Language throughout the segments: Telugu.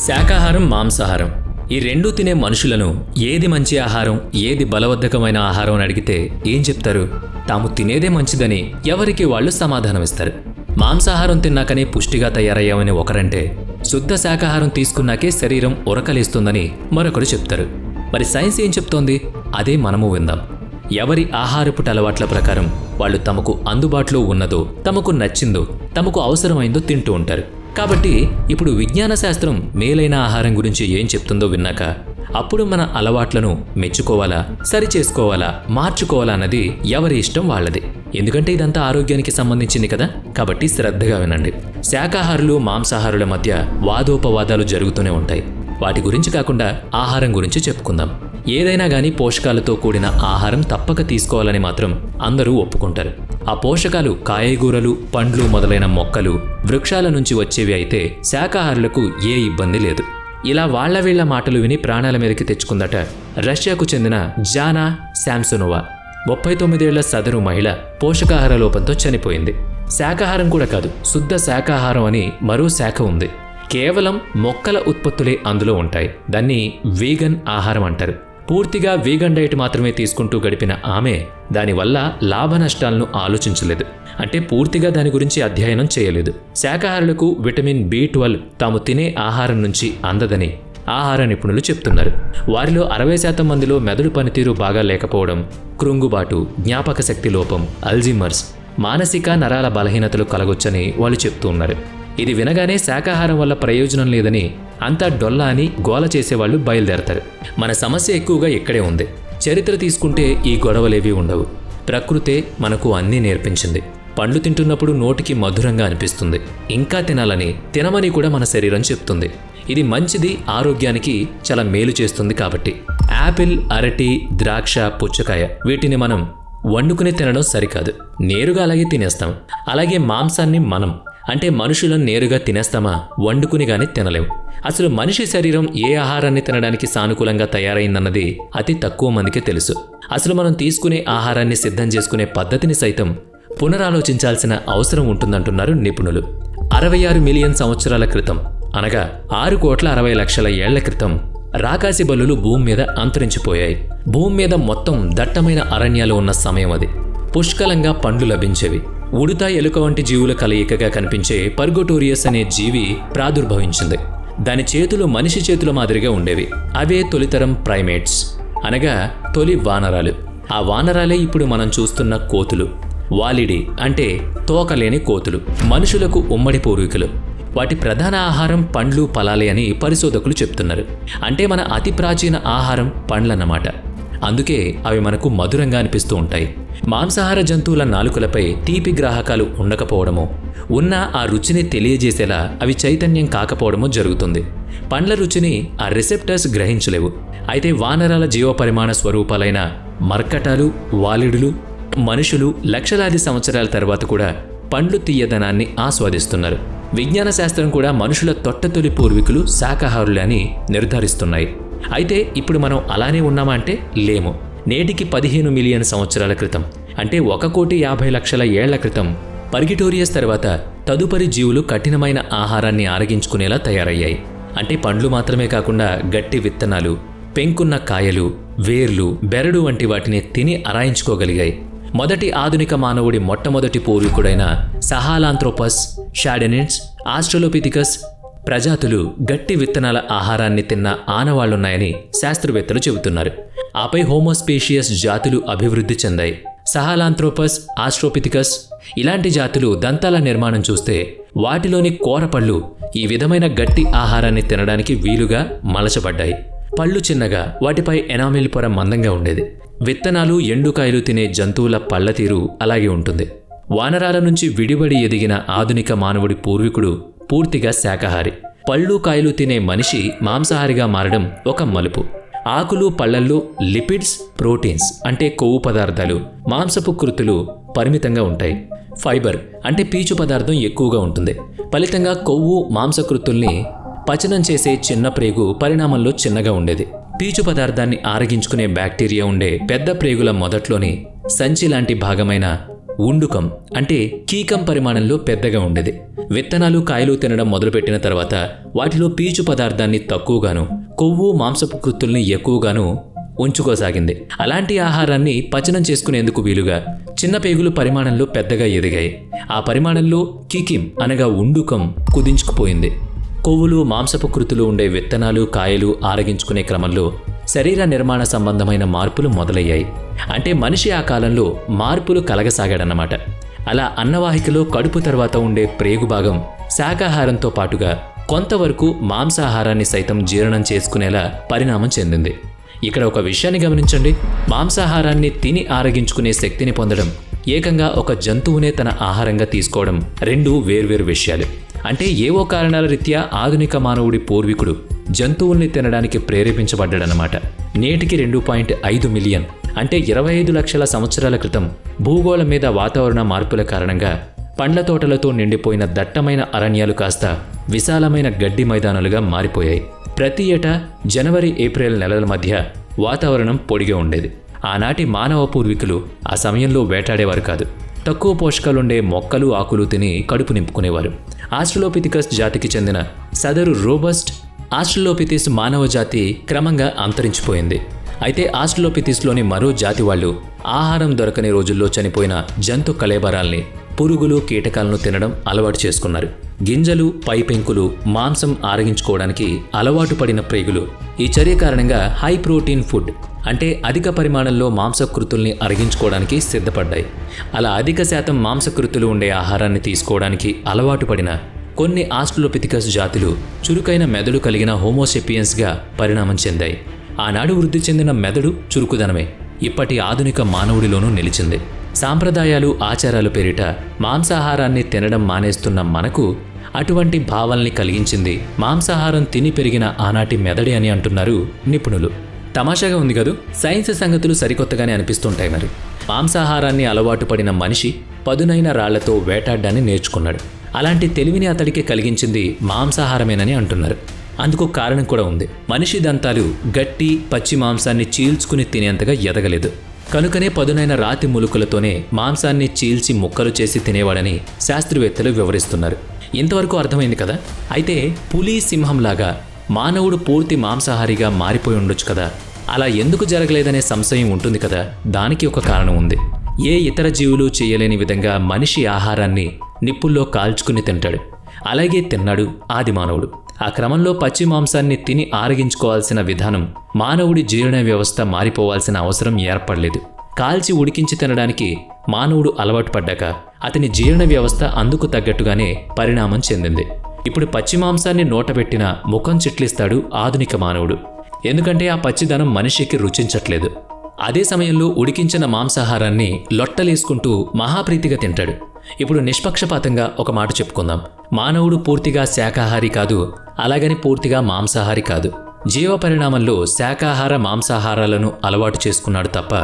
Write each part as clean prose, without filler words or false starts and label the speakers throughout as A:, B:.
A: శాకాహారం, మాంసాహారం ఈ రెండూ తినే మనుషులను ఏది మంచి ఆహారం, ఏది బలవర్ధకమైన ఆహారం అని అడిగితే ఏం చెప్తారు? తాము తినేదే మంచిదని ఎవరికి వాళ్ళు సమాధానమిస్తారు. మాంసాహారం తిన్నాకనే పుష్టిగా తయారయ్యామని ఒకరంటే, శుద్ధ శాకాహారం తీసుకున్నాకే శరీరం ఉరకలేస్తుందని మరొకరు చెప్తారు. మరి సైన్స్ ఏం చెప్తోంది? అదే మనము విందాం. ఎవరి ఆహారపు అలవాట్ల ప్రకారం వాళ్ళు తమకు అందుబాటులో ఉన్నదో, తమకు నచ్చిందో, తమకు అవసరమైందో తింటూ ఉంటారు. కాబట్టి ఇప్పుడు విజ్ఞాన శాస్త్రం మేలైన ఆహారం గురించి ఏం చెప్తుందో విన్నాక అప్పుడు మన అలవాట్లను మెచ్చుకోవాలా, సరిచేసుకోవాలా, మార్చుకోవాలా అన్నది ఎవరి ఇష్టం వాళ్ళది. ఎందుకంటే ఇదంతా ఆరోగ్యానికి సంబంధించింది కదా. కాబట్టి శ్రద్ధగా వినండి. శాకాహారులు, మాంసాహారుల మధ్య వాదోపవాదాలు జరుగుతూనే ఉంటాయి. వాటి గురించి కాకుండా ఆహారం గురించి చెప్పుకుందాం. ఏదైనా గానీ పోషకాలతో కూడిన ఆహారం తప్పక తీసుకోవాలని మాత్రం అందరూ ఒప్పుకుంటారు. ఆ పోషకాలు కాయగూరలు, పండ్లు మొదలైన మొక్కలు, వృక్షాల నుంచి వచ్చేవి అయితే శాకాహారులకు ఏ ఇబ్బంది లేదు. ఇలా వాళ్ల వీళ్ల మాటలు విని ప్రాణాల మీదకి తెచ్చుకుందట రష్యాకు చెందిన జానా శాంసోనోవా. 39 ఏళ్ల సదరు మహిళ పోషకాహార లోపంతో చనిపోయింది. శాకాహారం కూడా కాదు, శుద్ధ శాకాహారం అని మరో శాఖ ఉంది. కేవలం మొక్కల ఉత్పత్తులే అందులో ఉంటాయి. దాన్ని వీగన్ ఆహారం అంటారు. పూర్తిగా వీగన్ డైట్ మాత్రమే తీసుకుంటూ గడిపిన ఆమె దానివల్ల లాభ నష్టాలను ఆలోచించలేదు. అంటే పూర్తిగా దాని గురించి అధ్యయనం చేయలేదు. శాకాహారులకు విటమిన్ B12 తాము తినే ఆహారం నుంచి అందదని ఆహార నిపుణులు చెప్తున్నారు. వారిలో 60% మందిలో మెదడు పనితీరు బాగా లేకపోవడం, కృంగుబాటు, జ్ఞాపక శక్తి లోపం, అల్జీమర్స్, మానసిక నరాల బలహీనతలు కలగొచ్చని వాళ్ళు చెప్తూ ఉన్నారు. ఇది వినగానే శాకాహారం వల్ల ప్రయోజనం లేదని అంతా డొల్లా అని గోల చేసేవాళ్లు బయలుదేరతారు. మన సమస్య ఎక్కువగా ఇక్కడే ఉంది. చరిత్ర తీసుకుంటే ఈ గొడవలేవీ ఉండవు. ప్రకృతే మనకు అన్నీ నేర్పించింది. పండ్లు తింటున్నప్పుడు నోటికి మధురంగా అనిపిస్తుంది. ఇంకా తినమని కూడా మన శరీరం చెప్తుంది. ఇది మంచిది, ఆరోగ్యానికి చాలా మేలు చేస్తుంది. కాబట్టి యాపిల్, అరటి, ద్రాక్ష, పుచ్చకాయ వీటిని మనం వండుకుని తినడం సరికాదు. నేరుగా అలాగే తినేస్తాం. అలాగే మాంసాన్ని మనం అంటే మనుషులను నేరుగా తినేస్తామా? వండుకుని గాని తినలేము. అసలు మనిషి శరీరం ఏ ఆహారాన్ని తినడానికి సానుకూలంగా తయారైందన్నది అతి తక్కువ మందికి తెలుసు. అసలు మనం తీసుకునే ఆహారాన్ని సిద్ధం చేసుకునే పద్ధతిని సైతం పునరాలోచించాల్సిన అవసరం ఉంటుందంటున్నారు నిపుణులు. 66 మిలియన్ సంవత్సరాల క్రితం, అనగా 6,60,00,000 ఏళ్ల క్రితం రాకాసి బల్లులు భూమి మీద అంతరించిపోయాయి. భూమి మీద మొత్తం దట్టమైన అరణ్యాలు ఉన్న సమయం అది. పుష్కలంగా పండ్లు లభించేవి. ఉడుత, ఎలుక వంటి జీవుల కలయికగా కనిపించే పర్గోటోరియస్ అనే జీవి ప్రాదుర్భవించింది. దాని చేతులు మనిషి చేతుల మాదిరిగా ఉండేవి. అవే తొలితరం ప్రైమేట్స్, అనగా తొలి వానరాలు. ఆ వానరాలే ఇప్పుడు మనం చూస్తున్న కోతులు. వాలిడి అంటే తోకలేని కోతులు మనుషులకు ఉమ్మడి పూర్వీకులు. వాటి ప్రధాన ఆహారం పండ్లు, ఫలాలే అని పరిశోధకులు చెప్తున్నారు. అంటే మన అతి ప్రాచీన ఆహారం పండ్లన్నమాట. అందుకే అవి మనకు మధురంగా అనిపిస్తూ ఉంటాయి. మాంసాహార జంతువుల నాలుకలపై తీపి గ్రాహకాలు ఉండకపోవడమో, ఉన్న ఆ రుచిని తెలియజేసేలా అవి చైతన్యం కాకపోవడమో జరుగుతుంది. పండ్ల రుచిని ఆ రిసెప్టర్స్ గ్రహించలేవు. అయితే వానరాల జీవపరిమాణ స్వరూపాలైన మర్కటాలు, వాలిడులు, మనుషులు లక్షలాది సంవత్సరాల తర్వాత కూడా పండ్లు తీయదనాన్ని ఆస్వాదిస్తున్నారు. విజ్ఞాన శాస్త్రం కూడా మనుషుల తొట్టతొలి పూర్వీకులు శాకాహారులే అని నిర్ధారిస్తున్నాయి. అయితే ఇప్పుడు మనం అలానే ఉన్నామా అంటే లేము. నేటికి 15 మిలియన్ సంవత్సరాల క్రితం, అంటే 1,50,00,000 ఏళ్ల క్రితం పర్గిటోరియస్ తర్వాత తదుపరి జీవులు కఠినమైన ఆహారాన్ని ఆరగించుకునేలా తయారయ్యాయి. అంటే పండ్లు మాత్రమే కాకుండా గట్టి విత్తనాలు, పెంకున్న కాయలు, వేర్లు, బెరడు వంటి వాటిని తిని అరాయించుకోగలిగాయి. మొదటి ఆధునిక మానవుడి మొట్టమొదటి పూర్వీకుడైన సహాలాంథ్రోపస్, షాడెనిన్స్, ఆస్ట్రలోపిథికస్ ప్రజాతులు గట్టి విత్తనాల ఆహారాన్ని తిన్న ఆనవాళ్లున్నాయని శాస్త్రవేత్తలు చెబుతున్నారు. ఆపై హోమోస్పేషియస్ జాతులు అభివృద్ధి చెందాయి. సహాలాంథ్రోపస్, ఆస్ట్రోపిథికస్ ఇలాంటి జాతులు దంతాల నిర్మాణం చూస్తే వాటిలోని కోరపళ్ళు ఈ విధమైన గట్టి ఆహారాన్ని తినడానికి వీలుగా మలచబడ్డాయి. పళ్ళు చిన్నగా, వాటిపై ఎనామిల్ పొర మందంగా ఉండేది. విత్తనాలు, ఎండుకాయలు తినే జంతువుల పళ్లతీరు అలాగే ఉంటుంది. వానరాల నుంచి విడిబడి ఎదిగిన ఆధునిక మానవుడి పూర్వీకుడు పూర్తిగా శాకాహారి. పళ్ళు, కాయలు తినే మనిషి మాంసాహారిగా మారడం ఒక మలుపు. ఆకులు, పళ్లల్లో లిపిడ్స్, ప్రోటీన్స్ అంటే కొవ్వు పదార్థాలు, మాంసపు కృతులు పరిమితంగా ఉంటాయి. ఫైబర్ అంటే పీచు పదార్థం ఎక్కువగా ఉంటుంది. ఫలితంగా కొవ్వు, మాంసకృతుల్ని పచనం చేసే చిన్న ప్రేగు పరిణామంలో చిన్నగా ఉండేది. పీచు పదార్థాన్ని ఆరగించుకునే బ్యాక్టీరియా ఉండే పెద్ద ప్రేగుల మొదట్లోని సంచి లాంటి భాగమైన ఉండుకం అంటే కీకం పరిమాణంలో పెద్దగా ఉండేది. విత్తనాలు కాయలు తినడం మొదలుపెట్టిన తర్వాత వాటిలో పీచు పదార్థాన్ని తక్కువగాను, కొవ్వు మాంసపు కృత్తుల్ని ఎక్కువగాను ఉంచుకోసాగింది. అలాంటి ఆహారాన్ని పచనం చేసుకునేందుకు వీలుగా చిన్న పేగులు పరిమాణంలో పెద్దగా ఎదిగాయి. ఆ పరిమాణంలో కీకిం అనగా ఉండుకం కుదించుకుపోయింది. కొవ్వులు మాంసపు కృతులు ఉండే విత్తనాలు కాయలు ఆరగించుకునే క్రమంలో శరీర నిర్మాణ సంబంధమైన మార్పులు మొదలయ్యాయి. అంటే మనిషి ఆ కాలంలో మార్పులు కలగసాగాడన్నమాట. అలా అన్నవాహికలో కడుపు తర్వాత ఉండే ప్రేగు భాగం శాకాహారంతో పాటుగా కొంతవరకు మాంసాహారాన్ని సైతం జీర్ణం చేసుకునేలా పరిణామం చెందింది. ఇక్కడ ఒక విషయాన్ని గమనించండి. మాంసాహారాన్ని తిని ఆరగించుకునే శక్తిని పొందడం, ఏకంగా ఒక జంతువునే తన ఆహారంగా తీసుకోవడం రెండు వేర్వేరు విషయాలు. అంటే ఏవో కారణాల రీత్యా ఆధునిక మానవుడి పూర్వీకుడు జంతువుల్ని తినడానికి ప్రేరేపించబడ్డాడన్నమాట. నేటికి 2.5 మిలియన్ అంటే 25 లక్షల సంవత్సరాల క్రితం భూగోళం మీద వాతావరణ మార్పుల కారణంగా పండ్ల తోటలతో నిండిపోయిన దట్టమైన అరణ్యాలు కాస్త విశాలమైన గడ్డి మైదానాలుగా మారిపోయాయి. ప్రతి ఏటా జనవరి ఏప్రిల్ నెలల మధ్య వాతావరణం పొడిగా ఉండేది. ఆనాటి మానవ పూర్వీకులు ఆ సమయంలో వేటాడేవారు కాదు. తక్కువ పోషకాలుండే మొక్కలు ఆకులు తిని కడుపు నింపుకునేవారు. ఆస్ట్రలోపిథికస్ జాతికి చెందిన సదరు రోబస్ట్ ఆస్ట్రలోపిథిస్ మానవ జాతి క్రమంగా అంతరించిపోయింది. అయితే ఆస్ట్రలోపిథిస్లోని మరో జాతి వాళ్ళు ఆహారం దొరకని రోజుల్లో చనిపోయిన జంతు కళేబరాల్ని, పురుగులు కీటకాలను తినడం అలవాటు చేసుకున్నారు. గింజలు, పైపెంకులు, మాంసం ఆరగించుకోవడానికి అలవాటు పడిన ప్రేగులు ఈ చర్య కారణంగా హై ప్రోటీన్ ఫుడ్ అంటే అధిక పరిమాణంలో మాంసకృతుల్ని అరిగించుకోవడానికి సిద్ధపడ్డాయి. అలా అధిక శాతం మాంసకృతులు ఉండే ఆహారాన్ని తీసుకోవడానికి అలవాటు పడిన కొన్ని ఆస్ట్రలోపిథికస్ జాతులు చురుకైన మెదడు కలిగిన హోమోసెపియన్స్గా పరిణామం చెందాయి. ఆనాడు వృద్ధి చెందిన మెదడు చురుకుదనమే ఇప్పటి ఆధునిక మానవుడిలోనూ నిలిచింది. సాంప్రదాయాలు, ఆచారాలు పేరిట మాంసాహారాన్ని తినడం మానేస్తున్న మనకు అటువంటి భావాల్ని కలిగించింది మాంసాహారం తిని పెరిగిన ఆనాటి మెదడి అని అంటున్నారు నిపుణులు. తమాషాగా ఉంది కదూ. సైన్స్ సంగతులు సరికొత్తగానే అనిపిస్తుంటాయి. మరి మాంసాహారాన్ని అలవాటు పడిన మనిషి పదునైన రాళ్లతో వేటాడ్డాన్ని నేర్చుకున్నాడు. అలాంటి తెలివిని అతడికి కలిగించింది మాంసాహారమేనని అంటున్నారు. అందుకు కారణం కూడా ఉంది. మనిషి దంతాలు గట్టి పచ్చి మాంసాన్ని చీల్చుకుని తినేంతగా ఎదగలేదు. కనుకనే పదునైన రాతి ములుకలతోనే మాంసాన్ని చీల్చి ముక్కలు చేసి తినేవాడని శాస్త్రవేత్తలు వివరిస్తున్నారు. ఇంతవరకు అర్థమైంది కదా. అయితే పులి, సింహంలాగా మానవుడు పూర్తి మాంసాహారిగా మారిపోయి ఉండొచ్చు కదా. అలా ఎందుకు జరగలేదనే సంశయం ఉంటుంది కదా. దానికి ఒక కారణం ఉంది. ఏ ఇతర జీవులు చేయలేని విధంగా మనిషి ఆహారాన్ని నిప్పుల్లో కాల్చుకుని తింటాడు. అలాగే తిన్నాడు ఆది మానవుడు. ఆ క్రమంలో పచ్చి మాంసాన్ని తిని ఆరగించుకోవాల్సిన విధానం, మానవుడి జీర్ణ వ్యవస్థ మారిపోవాల్సిన అవసరం ఏర్పడలేదు. కాల్చి ఉడికించి తినడానికి మానవుడు అలవాటు పడ్డాక అతని జీర్ణ వ్యవస్థ అందుకు తగ్గట్టుగానే పరిణామం చెందింది. ఇప్పుడు పచ్చి మాంసాన్ని నోటబెట్టిన ముఖం చిట్లిస్తాడు ఆధునిక మానవుడు. ఎందుకంటే ఆ పచ్చిదనం మనిషికి రుచించట్లేదు. అదే సమయంలో ఉడికించిన మాంసాహారాన్ని లొట్టలేసుకుంటూ మహాప్రీతిగా తింటాడు. ఇప్పుడు నిష్పక్షపాతంగా ఒక మాట చెప్పుకుందాం. మానవుడు పూర్తిగా శాకాహారి కాదు, అలాగని పూర్తిగా మాంసాహారి కాదు. జీవ పరిణామంలో శాకాహార మాంసాహారాలను అలవాటు చేసుకున్నాడు తప్ప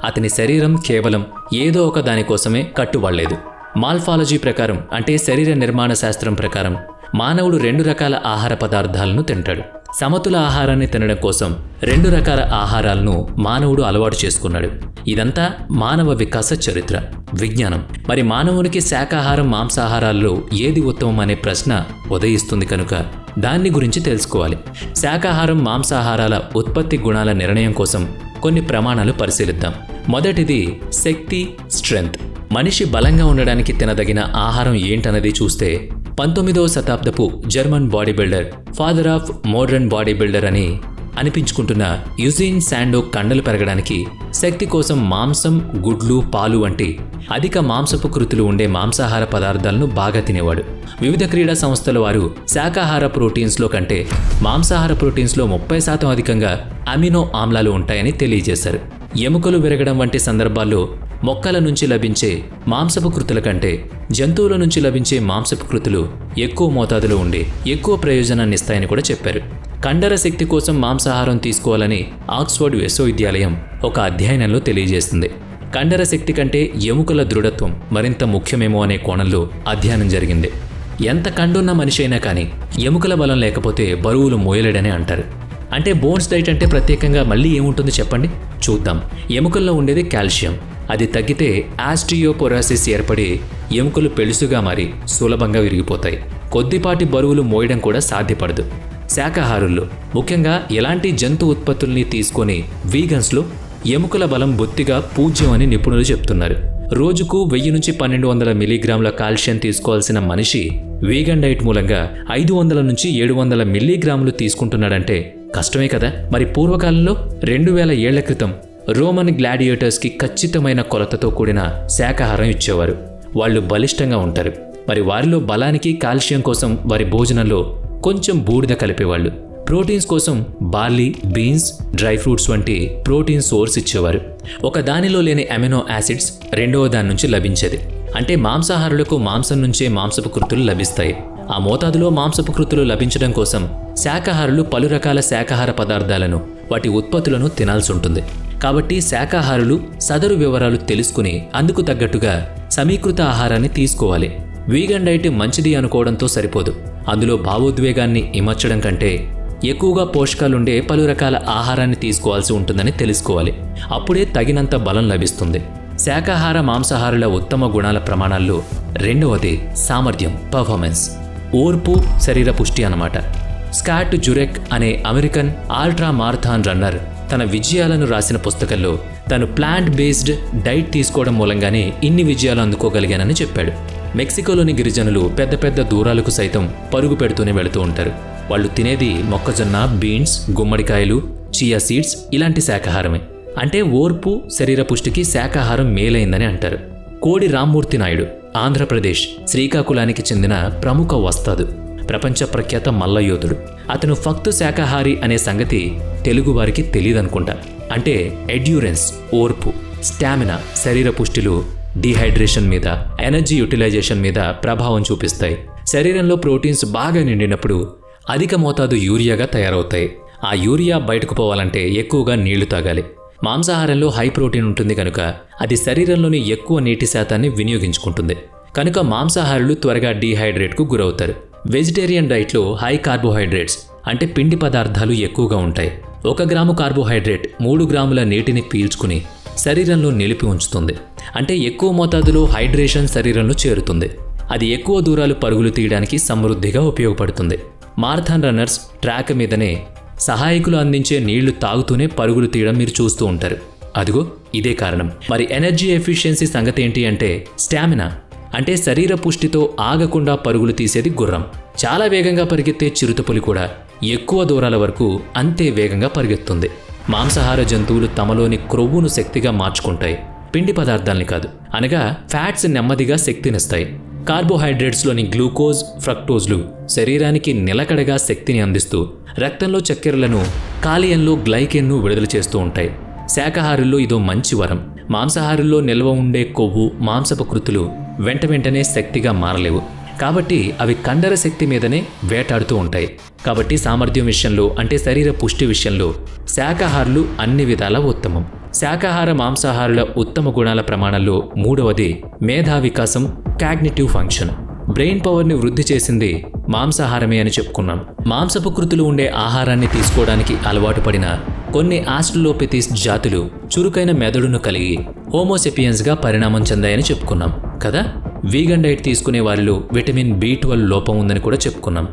A: అతని శరీరం కేవలం ఏదో ఒక దానికోసమే కట్టుబడలేదు. మాల్ఫాలజీ ప్రకారం, అంటే శరీర నిర్మాణ శాస్త్రం ప్రకారం, మానవుడు 2 రకాల ఆహార పదార్థాలను తింటాడు. సమతుల ఆహారాన్ని తినడం కోసం 2 రకాల ఆహారాలను మానవుడు అలవాటు చేసుకున్నాడు. ఇదంతా మానవ వికాస చరిత్ర, విజ్ఞానం. మరి మానవునికి శాకాహారం మాంసాహారాల్లో ఏది ఉత్తమం అనే ప్రశ్న ఉదయిస్తుంది కనుక దాన్ని గురించి తెలుసుకోవాలి. శాకాహారం మాంసాహారాల ఉత్పత్తి గుణాల నిర్ణయం కోసం కొన్ని ప్రమాణాలు పరిశీలిద్దాం. మొదటిది శక్తి, స్ట్రెంగ్త్. మనిషి బలంగా ఉండడానికి తినదగిన ఆహారం ఏంటన్నది చూస్తే 19వ శతాబ్దపు German body builder, father of modern body builder అని అనిపించుకుంటున్న యుజీన్ శాండో కండలు పెరగడానికి శక్తి కోసం మాంసం, గుడ్లు, పాలు వంటి అధిక మాంసపు కృతులు ఉండే మాంసాహార పదార్థాలను బాగా తినేవాడు. వివిధ క్రీడా సంస్థల వారు శాకాహార ప్రోటీన్స్లో కంటే మాంసాహార ప్రోటీన్స్లో 30% అధికంగా అమినో ఆమ్లాలు ఉంటాయని తెలియజేశారు. ఎముకలు విరగడం వంటి సందర్భాల్లో మొక్కల నుంచి లభించే మాంసపు కృతుల కంటే జంతువుల నుంచి లభించే మాంసపు కృతులు ఎక్కువ మోతాదులో ఉండి ఎక్కువ ప్రయోజనాన్ని ఇస్తాయని కూడా చెప్పారు. కండర శక్తి కోసం మాంసాహారం తీసుకోవాలని ఆక్స్ఫర్డ్ విశ్వవిద్యాలయం ఒక అధ్యయనంలో తెలియజేస్తుంది. కండర శక్తి కంటే ఎముకల దృఢత్వం మరింత ముఖ్యమేమో అనే కోణంలో అధ్యయనం జరిగింది. ఎంత కండున్న మనిషి అయినా కానీ ఎముకల బలం లేకపోతే బరువులు మోయలేడని అంటారు. అంటే బోన్స్ డైట్ అంటే ప్రత్యేకంగా మళ్ళీ ఏముంటుంది చెప్పండి, చూద్దాం. ఎముకల్లో ఉండేది కాల్షియం. అది తగ్గితే ఆస్టియోపోరోసిస్ ఏర్పడి ఎముకలు పెళుసుగా మారి సులభంగా విరిగిపోతాయి. కొద్దిపాటి బరువులు మోయడం కూడా సాధ్యపడదు. శాకాహారుల్లో ముఖ్యంగా ఎలాంటి జంతు ఉత్పత్తుల్ని తీసుకొని వీగన్స్లో ఎముకల బలం బొత్తిగా పూజ్యం అని నిపుణులు చెప్తున్నారు. రోజుకు 1000 నుంచి 1200 మిల్లీగ్రాముల కాల్షియం తీసుకోవాల్సిన మనిషి వీగన్ డైట్ మూలంగా 500 నుంచి 700 మిల్లీగ్రాములు తీసుకుంటున్నాడంటే కష్టమే కదా. మరి పూర్వకాలంలో 2000 ఏళ్ల క్రితం రోమన్ గ్లాడియేటర్స్కి ఖచ్చితమైన కొలతతో కూడిన శాకాహారం ఇచ్చేవారు. వాళ్ళు బలిష్టంగా ఉంటారు. మరి వారిలో బలానికి కాల్షియం కోసం వారి భోజనంలో కొంచెం బూడిద కలిపేవాళ్ళు. ప్రోటీన్స్ కోసం బార్లీ, బీన్స్, డ్రై ఫ్రూట్స్ వంటి ప్రోటీన్ సోర్స్ ఇచ్చేవారు. ఒక దానిలో లేని అమినో యాసిడ్స్ రెండవ దాని నుంచి లభించేది. అంటే మాంసాహారులకు మాంసం నుంచే మాంసపు కృతులు లభిస్తాయి. ఆ మోతాదులో మాంసపు కృతులు లభించడం కోసం శాకాహారులు పలు రకాల శాకాహార పదార్థాలను, వాటి ఉత్పత్తులను తినాల్సి ఉంటుంది. కాబట్టి శాకాహారులు సదరు వివరాలు తెలుసుకుని అందుకు తగ్గట్టుగా సమీకృత ఆహారాన్ని తీసుకోవాలి. వీగన్ డైట్ మంచిది అనుకోవడంతో సరిపోదు. అందులో భావోద్వేగాన్ని ఇమర్చడం కంటే ఎక్కువగా పోషకాలుండే పలు రకాల ఆహారాన్ని తీసుకోవాల్సి ఉంటుందని తెలుసుకోవాలి. అప్పుడే తగినంత బలం లభిస్తుంది. శాకాహార మాంసాహారుల ఉత్తమ గుణాల ప్రమాణాల్లో రెండవది సామర్థ్యం, పర్ఫార్మెన్స్, ఓర్పు, శరీర పుష్టి అన్నమాట. స్కాట్ జురెక్ అనే అమెరికన్ అల్ట్రా మారథాన్ రన్నర్ తన విజయాలను రాసిన పుస్తకంలో తను ప్లాంట్ బేస్డ్ డైట్ తీసుకోవడం మూలంగానే ఇన్ని విజయాలు అందుకోగలిగానని చెప్పాడు. మెక్సికోలోని గిరిజనులు పెద్ద పెద్ద దూరాలకు సైతం పరుగు పెడుతూనే వెళుతూ ఉంటారు. వాళ్ళు తినేది మొక్కజొన్న, బీన్స్, గుమ్మడికాయలు, చియా సీడ్స్ ఇలాంటి శాకాహారమే. అంటే ఓర్పు, శరీర పుష్టికి శాకాహారం మేలైందని అంటారు. కోడి రామ్మూర్తి నాయుడు ఆంధ్రప్రదేశ్ శ్రీకాకుళానికి చెందిన ప్రముఖ వస్తాదు, ప్రపంచ ప్రఖ్యాత మల్లయోధుడు. అతను ఫక్తు శాకాహారి అనే సంగతి తెలుగు వారికి తెలియదనుకుంటా. అంటే ఎండ్యూరెన్స్, ఓర్పు, స్టామినా, శరీర పుష్టిలు డీహైడ్రేషన్ మీద, ఎనర్జీ యూటిలైజేషన్ మీద ప్రభావం చూపిస్తాయి. శరీరంలో ప్రోటీన్స్ బాగా నిండినప్పుడు అధిక మోతాదు యూరియాగా తయారవుతాయి. ఆ యూరియా బయటకు పోవాలంటే ఎక్కువగా నీళ్లు తాగాలి. మాంసాహారంలో హై ప్రోటీన్ ఉంటుంది కనుక అది శరీరంలోని ఎక్కువ నీటి శాతాన్ని వినియోగించుకుంటుంది. కనుక మాంసాహారులు త్వరగా డీహైడ్రేట్కు గురవుతారు. వెజిటేరియన్ డైట్లో హై కార్బోహైడ్రేట్స్ అంటే పిండి పదార్థాలు ఎక్కువగా ఉంటాయి. 1 గ్రాము కార్బోహైడ్రేట్ 3 గ్రాముల నీటిని పీల్చుకుని శరీరంలో నిలిపి ఉంచుతుంది. అంటే ఎక్కువ మోతాదులో హైడ్రేషన్ శరీరంలో చేరుతుంది. అది ఎక్కువ దూరాలు పరుగులు తీయడానికి సమృద్ధిగా ఉపయోగపడుతుంది. మారథాన్ రన్నర్స్ ట్రాక్ మీదనే సహాయకులు అందించే నీళ్లు తాగుతూనే పరుగులు తీయడం మీరు చూస్తూ ఉంటారు. అదిగో ఇదే కారణం. మరి ఎనర్జీ ఎఫిషియన్సీ సంగతి ఏంటి అంటే స్టామినా, అంటే శరీర పుష్టితో ఆగకుండా పరుగులు తీసేది గుర్రం. చాలా వేగంగా పరిగెత్తే చిరుతపులి కూడా ఎక్కువ దూరాల వరకు అంతే వేగంగా పరిగెత్తుంది. మాంసాహార జంతువులు తమలోని క్రొవ్వును శక్తిగా మార్చుకుంటాయి, పిండి పదార్థాల్ని కాదు. అనగా ఫ్యాట్స్ నెమ్మదిగా శక్తినిస్తాయి. కార్బోహైడ్రేట్స్లోని గ్లూకోజ్, ఫ్రక్టోజ్లు శరీరానికి నిలకడగా శక్తిని అందిస్తూ రక్తంలో చక్కెరలను, కాలియంలో గ్లైకెన్ను విడుదల చేస్తూ ఉంటాయి. శాకాహారుల్లో ఇదో మంచి వరం. మాంసాహారుల్లో నిల్వ ఉండే కొవ్వు, మాంసపు కృతులు వెంటనే శక్తిగా మారలేవు. కాబట్టి అవి కండర శక్తి మీదనే వేటాడుతూ ఉంటాయి. కాబట్టి సామర్థ్యం విషయంలో, అంటే శరీర పుష్టి విషయంలో శాకాహారులు అన్ని విధాలా ఉత్తమం. శాకాహార మాంసాహారుల ఉత్తమ గుణాల ప్రమాణాల్లో మూడవది మేధా వికాసం, కాగ్నిటివ్ ఫంక్షన్. బ్రెయిన్ పవర్ని వృద్ధి చేసింది మాంసాహారమే అని చెప్పుకున్నాం. మాంసపు కృతులు ఉండే ఆహారాన్ని తీసుకోవడానికి అలవాటు పడిన కొన్ని ఆస్ట్రలోపిథీస్ జాతులు చురుకైన మెదడును కలిగి హోమోసెపియన్స్గా పరిణామం చెందాయని చెప్పుకున్నాం కదా. వీగన్ డైట్ తీసుకునే వారిలో విటమిన్ B12 లోపం ఉందని కూడా చెప్పుకున్నాం.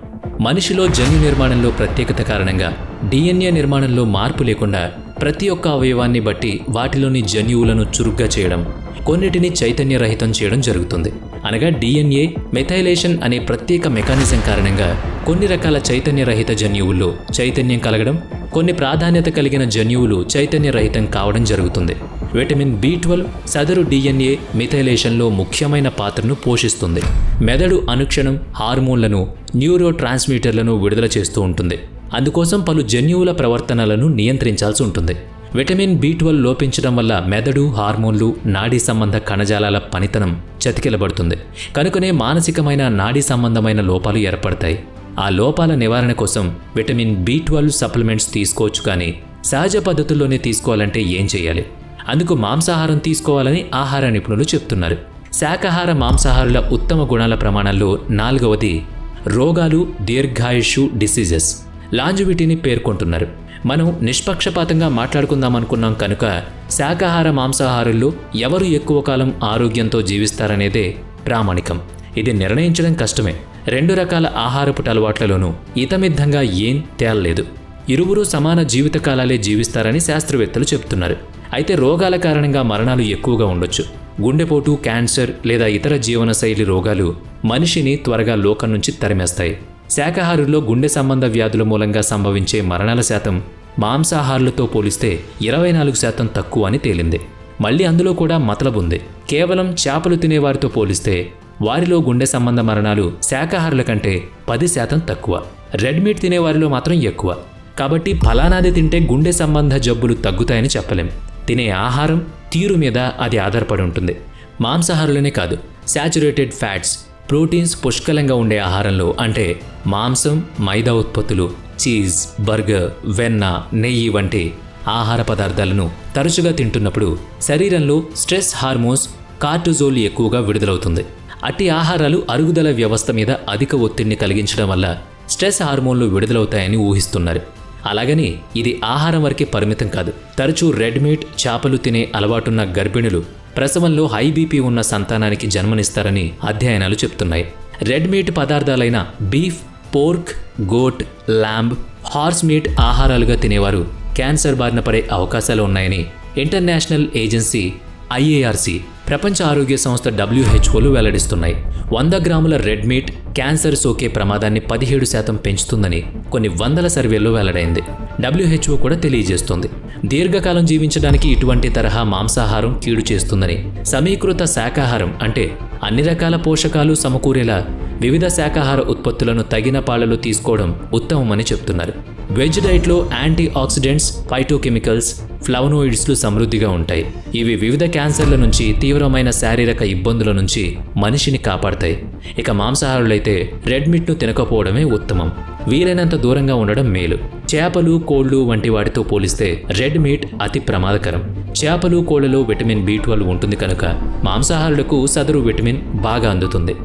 A: మనిషిలో జన్యు నిర్మాణంలో ప్రత్యేకత కారణంగా DNA నిర్మాణంలో మార్పు లేకుండా ప్రతి ఒక్క అవయవాన్ని బట్టి వాటిలోని జన్యువులను చురుగ్గా చేయడం, కొన్నిటిని చైతన్యరహితం చేయడం జరుగుతుంది. అనగా DNA మెథైలేషన్ అనే ప్రత్యేక మెకానిజం కారణంగా కొన్ని రకాల చైతన్యరహిత జన్యువుల్లో చైతన్యం కలగడం, కొన్ని ప్రాధాన్యత కలిగిన జన్యువులు చైతన్యరహితం కావడం జరుగుతుంది. విటమిన్ B12 సదరు DNA మిథైలేషన్లో ముఖ్యమైన పాత్రను పోషిస్తుంది. మెదడు అనుక్షణం హార్మోన్లను, న్యూరో ట్రాన్స్మిటర్లను విడుదల చేస్తూ ఉంటుంది. అందుకోసం పలు జన్యువుల ప్రవర్తనలను నియంత్రించాల్సి ఉంటుంది. విటమిన్ B12 లోపించడం వల్ల మెదడు, హార్మోన్లు, నాడీ సంబంధ కణజాలాల పనితనం చతికిలబడుతుంది. కనుకనే మానసికమైన, నాడీ సంబంధమైన లోపాలు ఏర్పడతాయి. ఆ లోపాల నివారణ కోసం విటమిన్ B12 సప్లిమెంట్స్ తీసుకోవచ్చు, కానీ సహజ పద్ధతుల్లోనే తీసుకోవాలంటే ఏం చేయాలి? అందుకు మాంసాహారం తీసుకోవాలని ఆహార నిపుణులు చెప్తున్నారు. శాకాహార మాంసాహారుల ఉత్తమ గుణాల ప్రమాణాల్లో నాలుగవది రోగాలు, దీర్ఘాయుషు, డిసీజెస్, లాంజివిటీని పేర్కొంటున్నారు. మనం నిష్పక్షపాతంగా మాట్లాడుకుందామనుకున్నాం కనుక శాకాహార మాంసాహారుల్లో ఎవరు ఎక్కువ కాలం ఆరోగ్యంతో జీవిస్తారనేదే ప్రామాణికం. ఇది నిర్ణయించడం కష్టమే. 2 రకాల ఆహారపు అలవాట్లలోనూ ఇతమిద్ధంగా ఏం తేలలేదు. ఇరువురు సమాన జీవితకాలాలే జీవిస్తారని శాస్త్రవేత్తలు చెబుతున్నారు. అయితే రోగాల కారణంగా మరణాలు ఎక్కువగా ఉండొచ్చు. గుండెపోటు, క్యాన్సర్ లేదా ఇతర జీవనశైలి రోగాలు మనిషిని త్వరగా లోకం నుంచి తరిమేస్తాయి. శాకాహారుల్లో గుండె సంబంధ వ్యాధుల మూలంగా సంభవించే మరణాల శాతం మాంసాహారులతో పోలిస్తే 24% తక్కువ అని తేలింది. మళ్ళీ అందులో కూడా మతలబుంది. కేవలం చేపలు తినేవారితో పోలిస్తే వారిలో గుండె సంబంధ మరణాలు శాకాహారుల కంటే 10% తక్కువ. రెడ్ మీట్ తినేవారిలో మాత్రం ఎక్కువ. కాబట్టి ఫలానాది తింటే గుండె సంబంధ జబ్బులు తగ్గుతాయని చెప్పలేం. తినే ఆహారం తీరు మీద అది ఆధారపడి ఉంటుంది. మాంసాహారులనే కాదు, శాచురేటెడ్ ఫ్యాట్స్, ప్రోటీన్స్ పుష్కలంగా ఉండే ఆహారంలో అంటే మాంసం, మైదా ఉత్పత్తులు, చీజ్, బర్గర్, వెన్న, నెయ్యి వంటి ఆహార పదార్థాలను తరచుగా తింటున్నప్పుడు శరీరంలో స్ట్రెస్ హార్మోన్స్ కార్టిజోల్ ఎక్కువగా విడుదలవుతుంది. అట్టి ఆహారాలు అరుగుదల వ్యవస్థ మీద అధిక ఒత్తిడిని కలిగించడం వల్ల స్ట్రెస్ హార్మోన్లు విడుదలవుతాయని ఊహిస్తున్నారు. అలాగని ఇది ఆహారం వరకే పరిమితం కాదు. తరచూ రెడ్ మీట్, చేపలు తినే అలవాటున్న గర్భిణులు ప్రసవంలో హై బీపీ ఉన్న సంతానానికి జన్మనిస్తారని అధ్యయనాలు చెప్తున్నాయి. రెడ్ మీట్ పదార్థాలైన beef, pork, goat, lamb, horse meat ఆహారాలుగా తినేవారు క్యాన్సర్ బారిన పడే అవకాశాలు ఉన్నాయని ఇంటర్నేషనల్ ఏజెన్సీ IARC, ప్రపంచ ఆరోగ్య సంస్థ WHOలు వెల్లడిస్తున్నాయి. 100 గ్రాముల రెడ్ మీట్ క్యాన్సర్ సోకే ప్రమాదాన్ని 17% పెంచుతుందని కొన్ని వందల సర్వేల్లో వెల్లడైంది. WHO కూడా తెలియజేస్తోంది. దీర్ఘకాలం జీవించడానికి ఇటువంటి తరహా మాంసాహారం కీడు చేస్తుందని. సమీకృత శాకాహారం అంటే అన్ని రకాల పోషకాలు సమకూరేలా వివిధ శాకాహార ఉత్పత్తులను తగిన పాళ్లలో తీసుకోవడం ఉత్తమమని చెప్తున్నారు. వెజ్ డైట్లో యాంటీ ఆక్సిడెంట్స్, ఫైటోకెమికల్స్, ఫ్లవనోయిడ్స్లు సమృద్ధిగా ఉంటాయి. ఇవి వివిధ క్యాన్సర్ల నుంచి, తీవ్రమైన శారీరక ఇబ్బందుల నుంచి మనిషిని కాపాడతాయి. ఇక మాంసాహారులైతే రెడ్ మీట్ను తినకపోవడమే ఉత్తమం. వీలైనంత దూరంగా ఉండడం మేలు. చేపలు, కోళ్లు వంటి వాటితో పోలిస్తే రెడ్ మీట్ అతి ప్రమాదకరం. చేపలు, కోళ్లలో విటమిన్ B12 ఉంటుంది కనుక మాంసాహారులకు సదరు విటమిన్ బాగా అందుతుంది.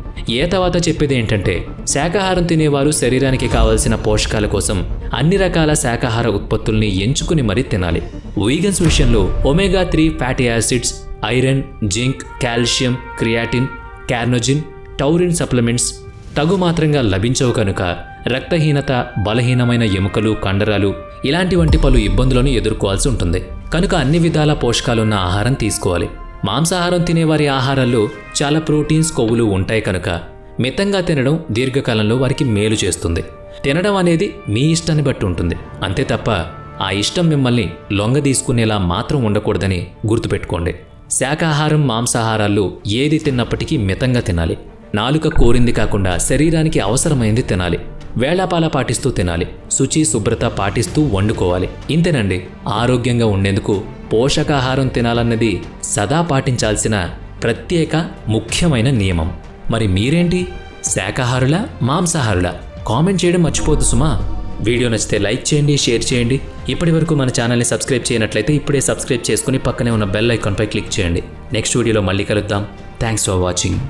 A: తర్వాత చెప్పేది ఏంటంటే శాకాహారం తినేవారు శరీరానికి కావలసిన పోషకాల కోసం అన్ని రకాల శాకాహార ఉత్పత్తుల్ని ఎంచుకుని మరీ తినాలి. వీగన్స్ విషయంలో omega three fatty acids, iron, zinc, calcium, creatine, carnosine, taurine supplements తగుమాత్రంగా లభించవు కనుక రక్తహీనత, బలహీనమైన ఎముకలు, కండరాలు ఇలాంటి వంటి పలు ఇబ్బందులను ఎదుర్కోవాల్సి ఉంటుంది. కనుక అన్ని విధాల పోషకాలున్న ఆహారం తీసుకోవాలి. మాంసాహారం తినేవారి ఆహారాల్లో చాలా ప్రోటీన్స్, కొవ్వులు ఉంటాయి కనుక మితంగా తినడం దీర్ఘకాలంలో వారికి మేలు చేస్తుంది. తినడం అనేది మీ ఇష్టాన్ని బట్టి ఉంటుంది. అంతే తప్ప ఆ ఇష్టం మిమ్మల్ని లొంగ తీసుకునేలా మాత్రం ఉండకూడదని గుర్తుపెట్టుకోండి. శాకాహారం, మాంసాహారాల్లో ఏది తిన్నప్పటికీ మితంగా తినాలి. నాలుక కోరింది కాకుండా శరీరానికి అవసరమైంది తినాలి. వేళాపాల పాటిస్తూ తినాలి. శుచి, శుభ్రత పాటిస్తూ వండుకోవాలి. ఇంతేనండి. ఆరోగ్యంగా ఉండేందుకు పోషకాహారం తినాలన్నది సదా పాటించాల్సిన ప్రత్యేక ముఖ్యమైన నియమం. మరి మీరేంటి? శాకాహారులా, మాంసాహారులా? కామెంట్ చేయడం మర్చిపోద్దు సుమా. వీడియో నచ్చితే లైక్ చేయండి, షేర్ చేయండి. ఇప్పటి వరకు మన ఛానల్ని సబ్స్క్రైబ్ చేయనట్లయితే ఇప్పుడే సబ్స్క్రైబ్ చేసుకుని పక్కనే ఉన్న బెల్ ఐకాన్పై క్లిక్ చేయండి. నెక్స్ట్ వీడియోలో మళ్ళీ కలుద్దాం. Thanks for watching.